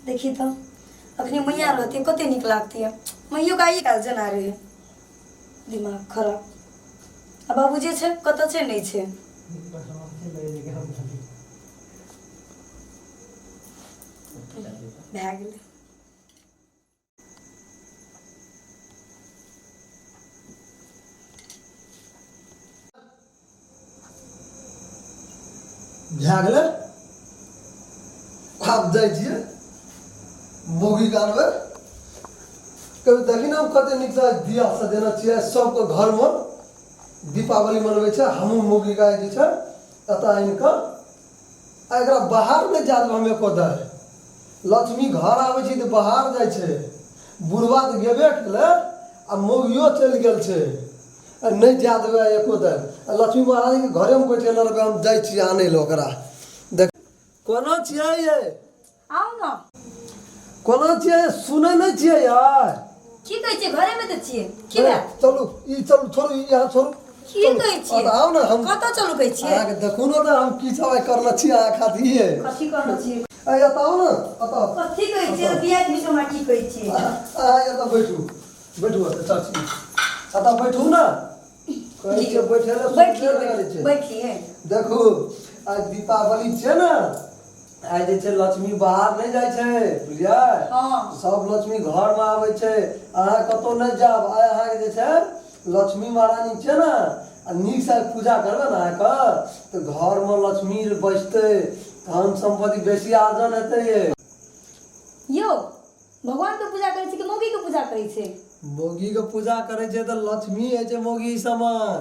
देखी तो अखनी मैया रहती है कते निक लागती है। मैयो का काल जना रहे दिमाग खराब। अब बाबूजी छे कत छे नहीं छे भए गेलै। भए गेलै आब जाइ छियै मौगी गानबै। कभी देखी ना कते नीक से दिया सजेना छियै सबके घर में दीपावली मनबै छै। हमहूँ मौगी गाय जे छै एतऽ आनि कऽ एकरा बाहर नहि जाय देबै। हम एको दर लक्ष्मी घर आबै छै तऽ बाहर जाइ छै। बुढ़वा तऽ गेबे केलै आ मौगियो चलि गेल छै। नहीं जाय देबै एको दर। लक्ष्मी महाराज के घरे में बैठे रहबै। हम जाइ छी आनै लए ओकरा। देख कोना छियै ये आओ ना कोना छियै सुनै नहीं छियै यार। की कहै छियै घरे में त छियै की ए, बात चलू ई चलू छोड़ू ई यहाँ छोड़ू। की कहै छियै आओ ना हम कत चलू कहै छियै अहाँके देखू ने तऽ हम की सब करले छी अहाँ खातिर। कथी करना छियै एताओ ना एतऽ कथी कहै छियै बियाह के विषय में की कहै छियै। अहाँ एतऽ बैठू बैठू एतऽ चाची एतऽ बैठू ना कहै छियै बैठे ले बैठिए बैठिए। देखू आज दीपावली छै ना आज जे छै लक्ष्मी बाहर नहीं जाइ छै बुझलियै। हाँ सब लक्ष्मी घर में आबै छै। अहाँ कतौ नहीं जाब। आइ अहाँके जे छै लक्ष्मी महारानी छै ना आ नीक से पूजा करबै ना अहाँके तऽ घर में लक्ष्मी बसतै धन संपत्ति बेसी आर्जन हेतै। ये यो भगवान के पूजा करै छै कि मौगी के पूजा करै छै। मौगी के पूजा करे छै तऽ लक्ष्मी है छै मौगी समान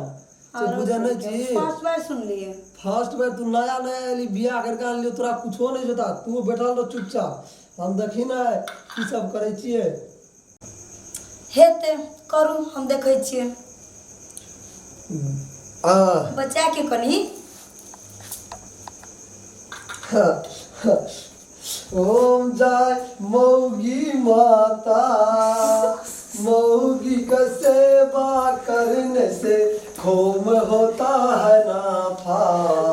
तो बुझे नहीं छी। फर्स्ट बार सुन लिए फर्स्ट बार तू नया नया एली बियाह करके आनलियो तोरा कुछो नहीं जोता। तू बैठल रह चुपचाप। हम देखी ना की सब करे छिए। हेते करू हम देखै छियै आ बच्चा के कनी ओम जय मौगी माता मौगी का सेवा करने से खोम होता है नाफा।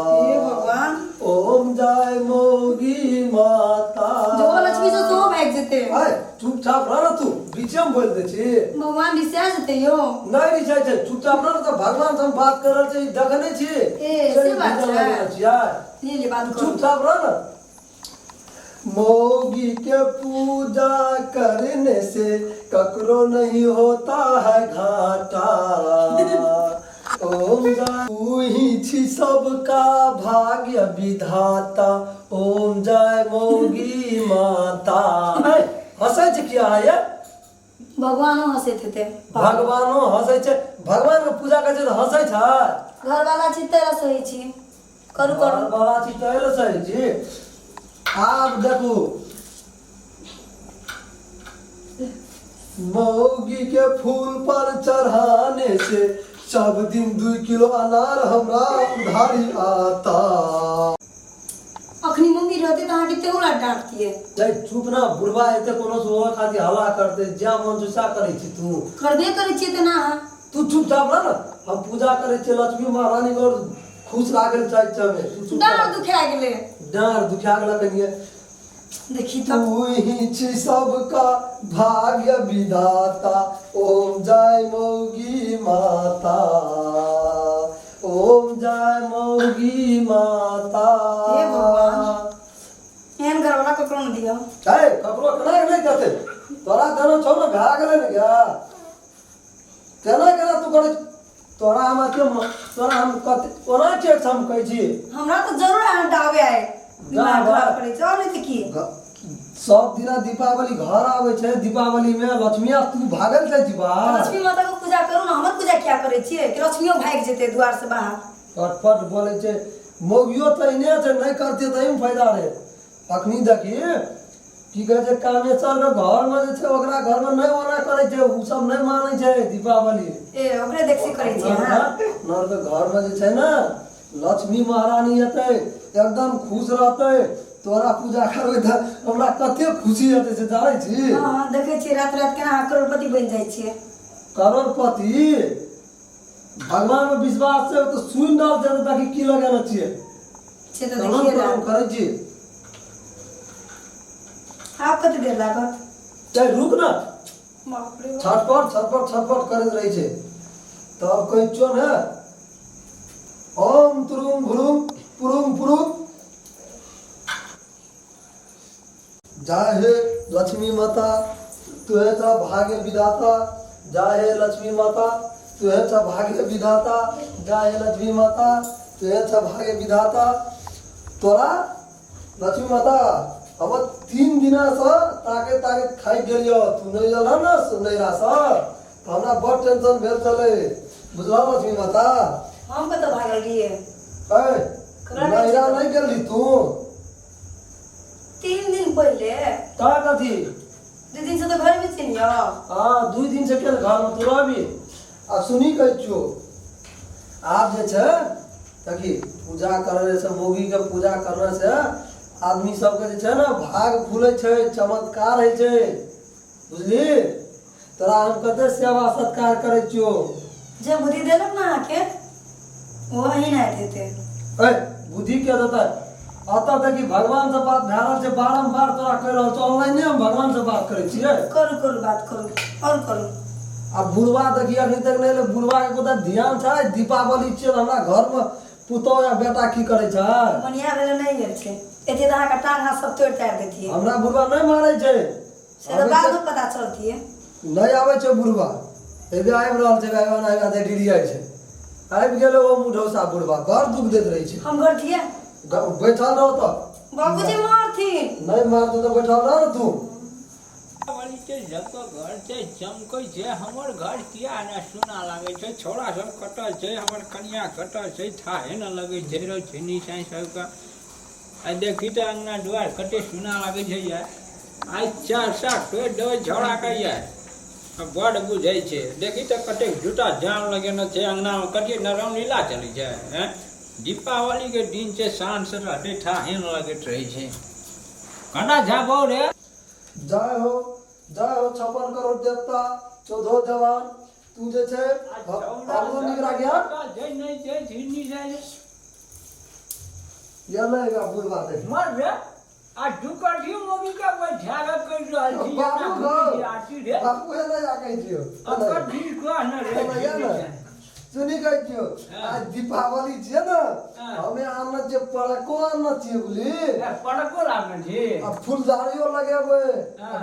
हे भगवान ओम जय मौगी माता। जो लक्ष्मी जो तो भाग जेते आय चुपचाप रह ना तू बीचे में बोल दे छी। भगवान रिसा जेते यो नहीं रिसाई छै चुपचाप रह ना। तो भगवान से हम बात कर रहल छी देखने छी। ए से बात छै यार ये ले बात करू चुपचाप रह ना। मौगी के पूजा करने से ककरो नहीं होता है घाटा। ओम तू ही छी सबका भाग्य विधाता। ओम जय मौगी माता। हंसै छै किया है ये भगवानो हंसैत हेते भगवानो हंसै छै। भगवान के पूजा करे छै तऽ हंसै छै। घर वाला छी तेरा सही छी करू करू बड़ा चीज कहले सही जी। आप देखो मौगी के फूल पर चढ़ाने से सब दिन 2 किलो अनार हमरा उधारी आता। अखनी मम्मी रहते तो हां किते उला डांटतिए। जय चुप ना बुढ़वा एते कोनो सोहा खाती हल्ला करते जा मन से सा करे छी तू करबे करे छी त ना तू चुपचाप रह ना। हम पूजा करे छी लक्ष्मी महारानी को खुश राखे चाहे छबे। तू डांट दुखा गेले डार दुखा गेला कनिए। देखी तो तू ही छी सबका भाग्य विधाता। ओम जय मौगी माता ओम जय मौगी माता। हे भगवान एहन घर वाला ककरो न दियो है ककरो कना नहीं करते। तोरा देना छौ ना भा गेले न क्या केना केना तू करे तोरा हम तोरा हम कते कोना चेक हम कहै छी। हमरा तो जरूर डावे आए दिमाग खराब करे छ नहीं त की सब दिना दीपावली घर आवे छै। दीपावली में लक्ष्मी तू भागल छै जीवा। लक्ष्मी माता को पूजा करू ना हमर पूजा क्या करे छिए कि लक्ष्मीओ भाग जेते द्वार से बाहर। पटपट बोले छै मौगियो त इने छै नहीं करते त एम फायदा रे। अखनी देखी की कहे छै कामेश्वर के घर में जे छै ओकरा घर में नहीं ओना करे छै उ सब नहीं माने छै दीपावली। ए ओकरे देखसी करे छी हां नर के घर में जे छै ना लक्ष्मी महारानी एतै एकदम खुश रहतै। तोरा पूजा करबै त हमरा कते खुशी हेतै से जानै छी। हां देखे छी रात रात केना करोड़पति बन जाय छिए। करोड़पति भगवान में विश्वास छै तो सुन डाल छै ताकि की लगाना चाहिए से तो देखिए ना करे छी। आप कते देर लागत? चाहे रुक ना, बाप रे बाप। छटपट छटपट छटपट करैत रहै छै। तब कहै छियौ ने ओम तुरुम भुरुम पुरुम पुरुम जय हे लक्ष्मी माता तुहे च भाग्य विधाता, जय हे लक्ष्मी माता तुहे च भाग्य विधाता, जय हे लक्ष्मी माता तुहे च भाग्य विधाता। तोरा लक्ष्मी माता अब 3 दिना से ताके ताके खाई गेलियो, तू नहीं जल ना सुनैरा से तो हमरा बड़ टेंशन भेल चले, बुझला लक्ष्मी माता। हम कते भागल रहिए? ए नैरा नहीं गेली तू? 3 दिन पहले। का कथी? 2 दिन से तो घर में छिनियो। हाँ 2 दिन से केल घर में तोरा भी। आ सुनी कहै छियो आप जे छै ताकि पूजा करने से, मोगी के पूजा करने से आदमी सबके जे छै ना भाग खुले छै, चमत्कार है छै, बुझली। तोरा हम कते सेवा सत्कार करे छियो। जे बुद्धि देलक ना आके वो ही ना देते। ए बुद्धि के देता आता देखी भगवान से बात भए रहल छै, बारंबार तोरा कह रहल छौ, ऑनलाइन हम भगवान से बात करे छियै। करू करू बात करू और करू। अब बुढ़वा देखिए अखनी तक नहीं ले, बुढ़वा के कोता ध्यान छै? दीपावली छियै हमरा घर में पुतौ या बेटा की करे छै? मनिया भेले नहीं गेल छै, एते दहा का टांग हाथ सब तोड़ तार देतिए। हमरा बुढ़वा नहीं मारे छै, से तो बाद में पता चलती है। नहीं आवे छै बुढ़वा। एबे आबि रहल छै, गायवा नहीं आते डिरिया छै, आबि गेलो ओ मुढौसा बुढ़वा, बड़ दुख देत रही छै। हम घर दिए बैठल रहो तो बाबूजी मारथी। नहीं मारतो तो बैठल रह तू। वाली के जतो घर छै चमकै छै, हमर घर किया ना सुना लागे छै? छोड़ा सब कटल छै, हमर कन्या कटल छै, थाहे न लगे छै रो छिनी साई सब का। आ देखी त अंगना द्वार कते सुना लागे छै यार। आई चार सात तो दो झोड़ा का यार बड़ बुझै छै। देखी त कते जूता जाम लगेने छै अंगना में, कते नरम लीला चलै छै। हैं दीपावली के दिन छै, शान से रहते थाहे न लगत रही छै। कना जाबो रे? जय हो 56 करोड़ देवता 14 जवान, तू जे छै हमरो निकरा गया जय नहीं जय झिनी जय या लेगा बुढ़वा दे मर रे। आ दुकर दी मोगी का बैठा कर रहल छी बाबू आटी रे। बाबू है ना आके छियो अकर दी को न रे। सुनी कहै छियो आज दीपावली छियै ना, हमें आना जे पड़को आना छियै बुझली। पड़को लागल छी, अब फुलझाड़ियो लगेबै,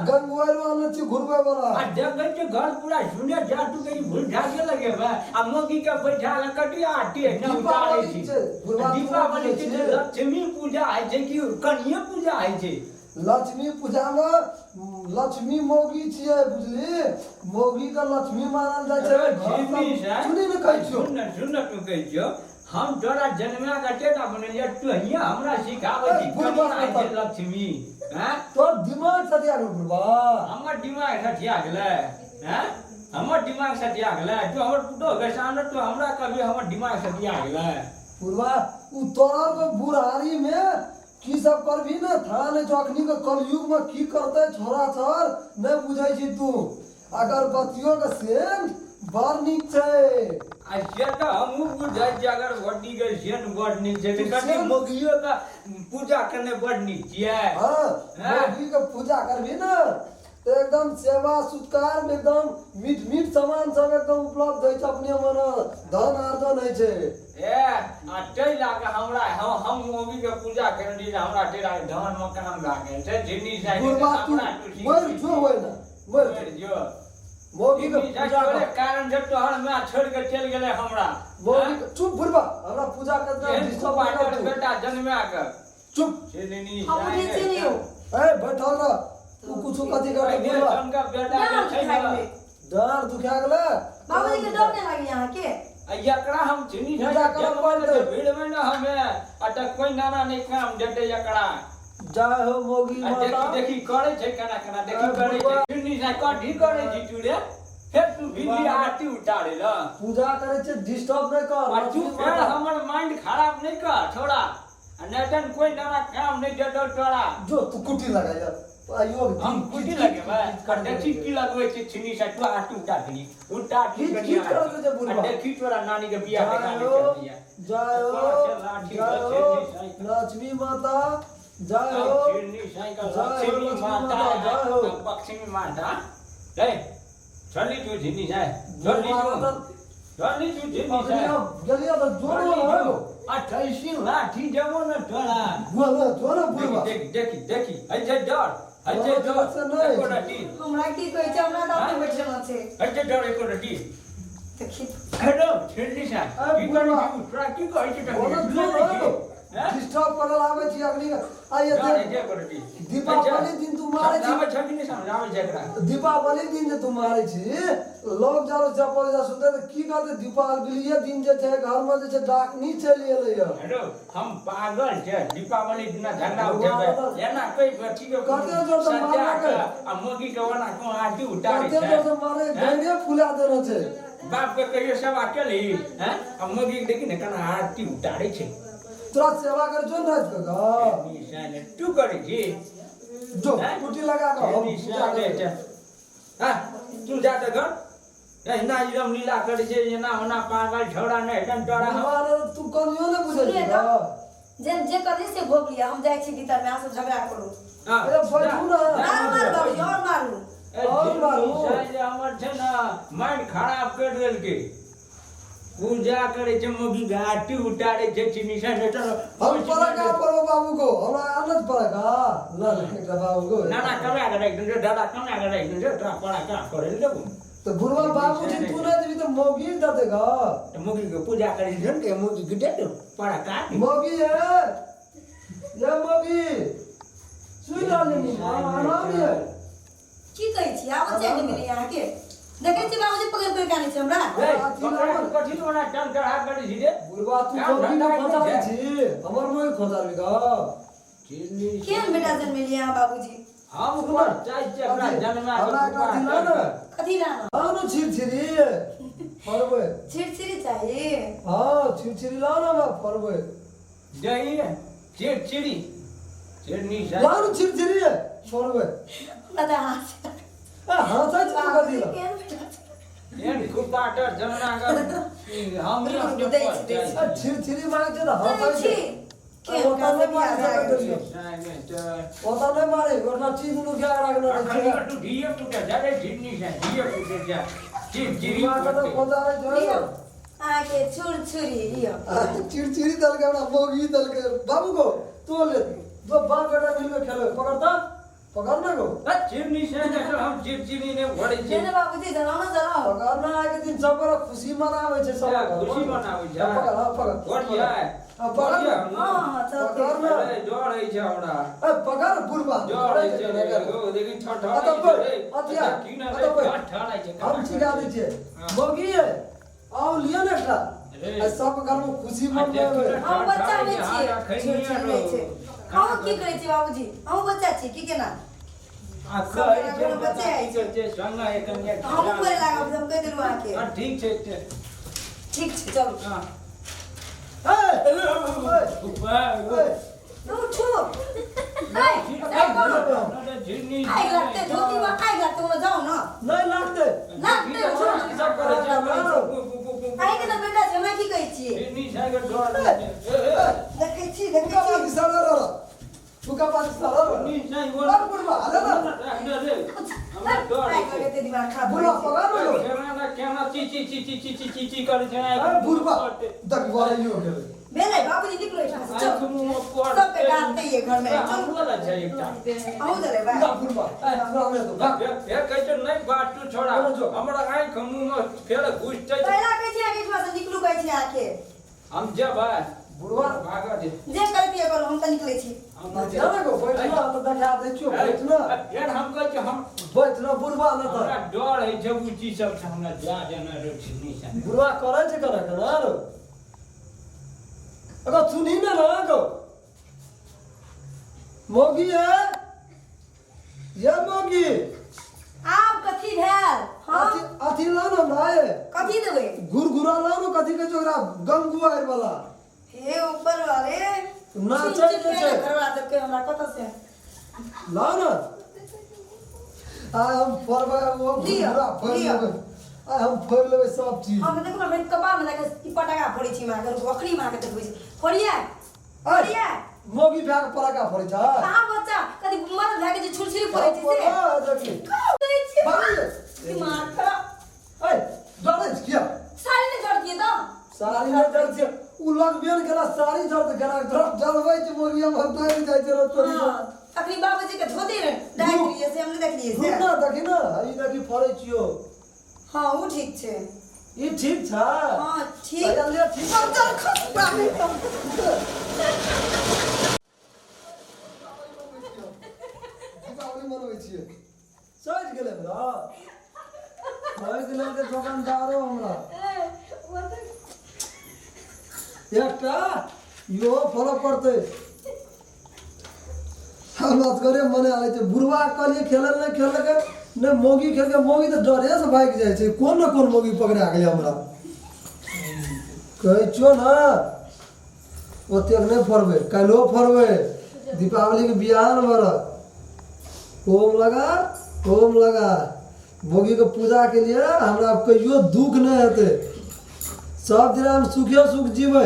गंगवाइलो आना छियै घुरबै वाला। आ जगह के घर पूरा सुने जाटू के भूल ढाके लगेबा। आ मोगी के बैठा ल कटिया आटी न उतारे छी। दीपावली छै, लक्ष्मी पूजा है छै कि कन्या पूजा है छै? लक्ष्मी पूजा में लक्ष्मी मोगी छियै बुझली, मोगी का लक्ष्मी मानल जाय छै। सुनी न कहै छियो, सुन तू कहै छियो हम तोरा जन्मा का टेटा बनेलिया, तू हिया हमरा सिखाबै छी कन्या है लक्ष्मी। हैं तोर दिमाग सटिया गेल बुढ़वा। हमर दिमाग सटिया गेलै? हैं हमर दिमाग सटिया गेलै? तू हमर पुतो गसान, तू हमरा कभी हमर दिमाग सटिया गेलै? बुढ़वा उ तोर को बुढ़ारी में की सब करबी ना, था नहीं तो अखनी के कलयुग में की करते छोरा छोर नहीं बुझै छी तू। अगर बतियो के सेंट बड़ नीक छै। आ से तो हमहू बुझै छी, अगर बड्डी के सेंट बड़ नीक छै त कथि मोगियो का पूजा करने बड़ नीक छियै। हां मोगी के पूजा करबी ना तो एकदम सेवा सत्कार में एकदम मीठ मीठ सामान सब एकदम उपलब्ध है छै, अपने मन धन अर्जन है छै। ए आ तै लागे हमरा हम मोगी के पूजा करनी हमरा तेरा धन में काम लागे छै। जिनी साइड बुढ़वा तू मर जो होय ना मर जो मोगी के पूजा के कारण जब तोहर मां छोड़ के चल गेले हमरा। मोगी चुप बुढ़वा, हमरा पूजा करते डिस्टर्ब बाटर बेटा जन्मा के चुप। छिलनी हम नहीं चिनियो। ए बैठल रह, तू कुछ कथि कर बुढ़वा? का बेटा के छै ना डर दुखा गेले। बाबूजी के डर नहीं लगे यहाँ के? एकरा हम चिनी पूजा करब पड़ते भीड़ में ना हमें अटक कोई नाना नहीं काम देते एकरा। जय हो मोगी माता। देखी करे छै कना कना देखी करे छै चिनी से कथि करे छी तू रे? फिर तू भी आरती उतारे ल पूजा करे छै, डिस्टर्ब नहीं कर। और तू फिर हमर माइंड खराब नहीं कर छोड़ा। नेटन कोई नाना काम नहीं देतो तोरा। जो तू कुटी लगा यार आइयो हम कुटी लगे बा देखी की लगवे छै छिनी से तू आरती उतार दी उतार की की कर जे बुढ़वा। देखी तोरा नानी के बियाह देखा ले चल दिया। जय हो लक्ष्मी माता जय हो छिर्नी साइकल जय हो, लक्ष्मी लक्ष्मी माता माता, जय हो। लक्ष्मी माता ले चली तू झिनी जाए चली तू झिनी जाए गलिया तो जोरो हो 28 लाठी जमो न टोला बोला जोरो बुढ़वा देखी अजय डर एको रटी हमरा की कहै छै हमरा दाँत बैठल छै अजय डर एको रटी देखी हेलो छिर्नी सा की करी तू ट्रक की कहै छै बोला जोरो डिस्टर्ब करल आवे छी अग्नि आइए दे दीपावली दिन तू मारे छी रामे छकिनी समझावे जकरा दीपावली दिन जे तू मारे छी लोग जानो चपल जा सुते त की कहते दीपावली दिन जे छै घर में जे छै डाकनी चलि एलै या हेलो हम पागल छै दीपावली दिन झगड़ा उठेबे एना कई ठीक है कते जोर से मारे के आ मोगी के वना को आटी उतारे कते छै जोर से मारे गड़े फुला देना छै बाप के कहियो सेवा केली हैं आ मोगी के देखि न कना आटी उतारे छै तोरा सेवा कर जो रात का निशान तू करे छी जो कुटी लगा के हम पूजा निशान करे छै हां तू जा त घर ए ना इरम लीला करे छै एना ओना पागल छोड़ा नै हटन तोरा हमारा तू कनियो ने बुझे सुनिए छी तो जे करे से भोग लिया हम जाय छी भीतर में आसे झगड़ा करू हां ए बैठू ना मार बाबूजी और मारू और मारू। हमर छै ना माइंड खराब कर देल के पूजा करे छै मोगी घाटी उतारे छै निशान हम परा का परो बाबू को हमरा आनंद परा का ना एकटा बाबू को ना कमा करे जो दादा कमा करे जो तो पड़ा का करे देबो तो बुढ़वा बाबू जी तू ना देबी तो मोगी दे देगा तो मोगी के पूजा करे जन के मोगी के दे दो पड़ा का मोगी है ये मोगी सुई डालनी आराम है की कहै छी आबै छै नहीं मिले यहाँ के देखै छी बाबूजी पकड़ पकड़ काने छै हमरा कठिन वाला टन चढ़ा करे छी रे बुढ़वा तू मोगी ना खोजाबी छी हमर मोगी खोजाबी का केन बेटा जन्म लिया बाबूजी हम ऊपर चाय चकरा जन्मा हमरा का दिला ना कथी लाना हां न छिरछिरी फरबे छिरछिरी चाहिए हां छिरछिरी ला ना फरबे जई चिड़चिड़ी चिड़नी ला ना छिरछिरी फरबे पता हाथ हां सच का दिला केन बेटा छै? एन कुपाटर जन्मा कर हम ही दै छी। छिरछिरी मांगे छै ना हां दै छी सच केन ओता का ने से मारे बियाह सकत करै छै ओता ने मारे वरना चीज नु क्या रखना कहीं है तू ढीए टूटे जारे झिन्नी से ढीए टूटे जा चिड़चिड़ी मां का तो खोदा है लियो जो आके छुरछुरी लियो चिड़चिड़ी दल के हमरा मोगी दल के बाबू को तो ले दो बाप बेटा मिल के खेलो पकड़ता पकड़ना को चिड़नी से देखो हम चिड़चिड़ी ने भरे छे जेने बाबूजी जलाओ ना जलाओ पकड़ना है के दिन सब बड़ा खुशी मनावे छै सब खुशी मनावे छै पकड़ हां पकड़ बढ़िया पकड़ हां चल पकड़ अरे जोर है छै हमरा पकड़ बुढ़वा जोर है छै ओ देखि ठठ अतिया की ना ठठ ठठ छै हम सिखा दै छियै मोगी है आओ लियो ना एकटा सब घर में खुशी मनावे हम बच्चा में छियै छिरछिरी नहीं छै हम की करै छी बाबूजी हम बच्चा छी की केना आ कहै छै बच्चा की छै संग एक कन्या हम ऊपर लागब हम कह देलु आके हां ठीक छै ठीक छै चल हां उठो नहीं झिन्नी आइ लगते धोती में आइ लगते ओना जाओ ना नहीं लगते लगते उठो सब करे छै आइ के तो बेटा छै मैं की कहै छी झिन्नी सागर जोर देखै छी फुका देखै पानी छी सारा रो फुका पानी सारा रो झिन्नी सागर बोल और बुढ़वा अरे ना हमरा डर आइ लगते दिमाग खराब बुढ़वा भऽ पकड़ लो केना केना ची ची ची ची ची ची ची करे छै अरे बुढ़वा दगवा लियो के बेले बाबूजी निकलो एठाम से चल चल तुम पर सब के डालते ये घर में चल बोला छै एकटा आऊ चले बा ना बुढ़वा ना में तो भाग ये कहै छै नहीं बात तू छोड़ा हमरा आंख मुंह में फेर घुसतै पहिला कहै छी आगे ठमा से निकलू कहै छी आके हम जब बुढ़वा भागा दे जे करतिए करो हम त निकलै छी हम जाना को बैठना तो देखा दे छो बैठना फेर हम कहै छै हम बैठना बुढ़वा ना तो हमरा डर है छै उ चीज सब से हमरा जा जाना रे झिन्नी से बुढ़वा करे छै कना कना रो अगर सुनी ना ना को मोगी है ये मोगी आब कथी भेल हम अथी ला ना भाई कथी देबै गुरगुरा ला ना कथी के जोगरा गंगुआर वाला हे ऊपर वाले नाचै छै घरवा देख के हमरा कत से ला ना आ हम फरबा वो गुरगुरा फर लेबै आ हम फर लेबै सब चीज हम देखो ना कपाल में जाके ई पटाका फोड़ी छी मार के अखनी मार के देखबै छी फोड़िया फोड़िया मोगी भ्याक पराका फरे छ कहाँ बच्चा कति मरद भागे जे छुरछुरी परे छी से देखि करे छी भागे दिमाग खराब ए डरे छ किया सारी ने जोड़ दिए तो सारी न डर छ उ लग बेन गेला सारी जड़ गेला धर जलबै छ मोगिया भगताई जाय छ तोरी हां अखनी बाबूजी के धोती डाइट लिए से हमने देख लिए से ना देखि ना ई देखि फरे छियो हां वो ठीक छे ई ठीक छ हां ठीक ले ठीक हम चल खस बाबू दीपावली मनबै छियै सज गेलै हमरा सज गेलै के दुकानदारो हमरा एकटा यो फरक पड़तै हम बात करे मने आले छै बुढ़वा कहलिए खेलल नहीं खेललक ने मोगी खेल के मोगी तो डरे से भाग जाय छै कोन न कोन मोगी पकड़ा गेलै हमरा कहै छियो ना ओतेक नहीं फरबै काल्हो फरबै दीपावली के बिहान भरत ओम लगा मोगी के पूजा के लिए हमरा कहियो दुख नहीं हेतै सब दिन हम सुखियो सुख जीवे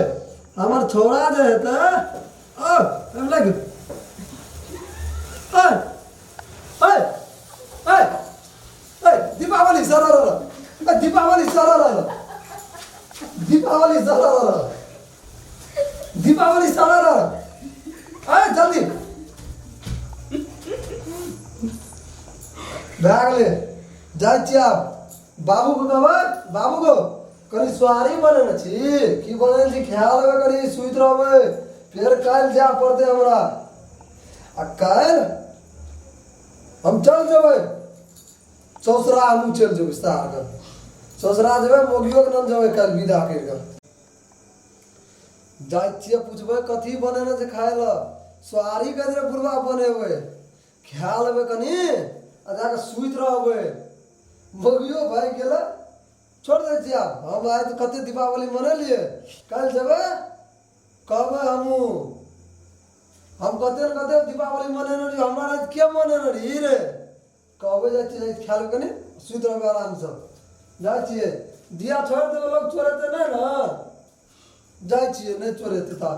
हमार छोड़ा जे हेतै हम लग दीपावली दीपावली दीपावली जल्दी भागले जाय छी आब बाबू को कहबै बाबू को कनी स्वारी बने न छी की बने छी ख्याल रखबै कनी सुइत रहबै फिर काल जा पड़ते हमरा आ काल हम चल जेबै ससुरा हम चल जेबै सार कर ससुरा जेबै मोगियो के नाम जेबै काल विदा कर कर जाय छी पूछबै कथी बने न जे खाय ल स्वारी कदरे बुढ़वा बनेबै ख्याल रखबै कनी आ जाके सुइत रहबै मोगियो भाई गेला छोड़ दे छी आप हम आए तो कते दीपावली मने लिए कल जेबै कहबै हम कते न कते दीपावली मने न हमरा के मने न रे कहबै जा छी ख्याल कनी सुइत रहबै आराम से जाय छी दिया छोड़ देबै लोग छोड़ते नहीं ना जाय छी नहीं छोड़ते ता